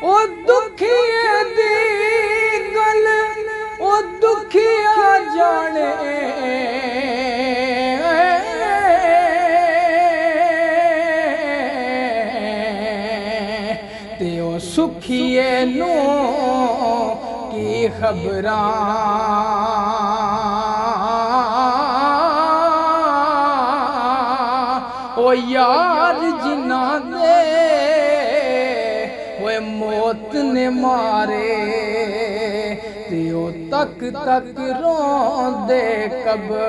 ओ दुखिए दी गल ओ दुखिया जाने ते ओ सुखिए नू की खबरां ओ यार जिन्ना दे वो मौत ने मारे ते ओ तक तक रोंदे कबरां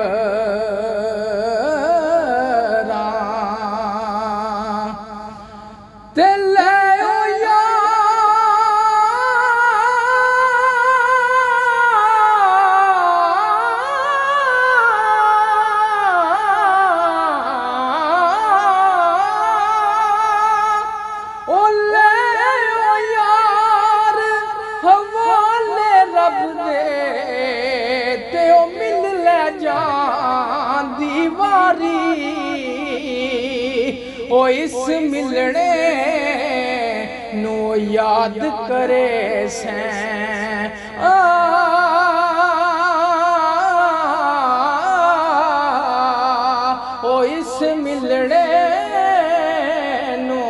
ते ले ओ इस मिलने नो याद करे सैं ओ इस मिलने नो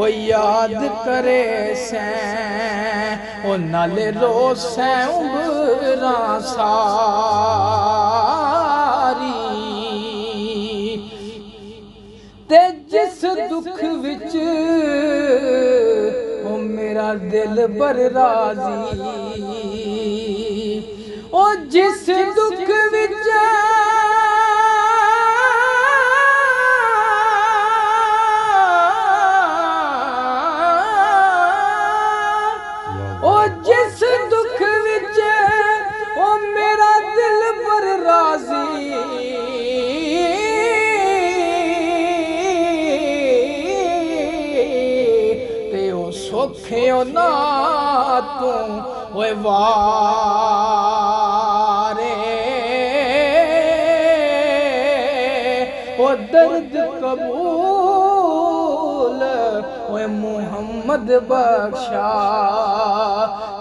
ओ याद करे सैं ओ नाले रो सैं उम्रां सारी ते जिस दुख विच ओ मेरा दिल बर राजी ओ जिस दुख विच ओ जिस दुख विच ओ मेरा दिल बर राजी सोखे ना तू ओए वारे ओ दर्द कबूल ओए मुहम्मद बख्शा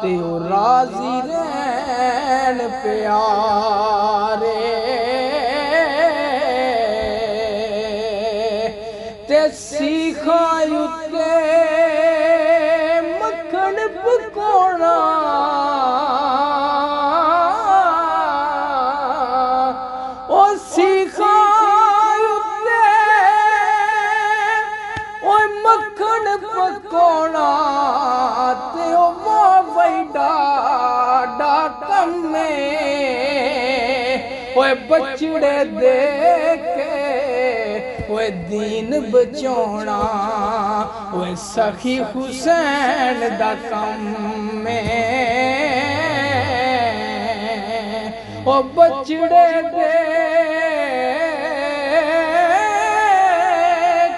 ते ओ राजी रहन प्यारे ते सीखायु पकोड़ा ओ सिखायुते ओ मक्खन पकोड़ा ते ओ वैडा डाकम में ओए बचड़े देके ओए दीन बचाउणा ओए सखी हुसैन दा कम में ओ बचड़े दे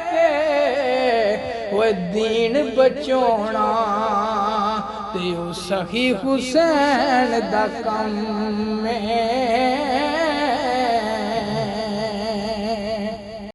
के ओए दीन बचाउणा ते ओ सखी हुसैन दा कम में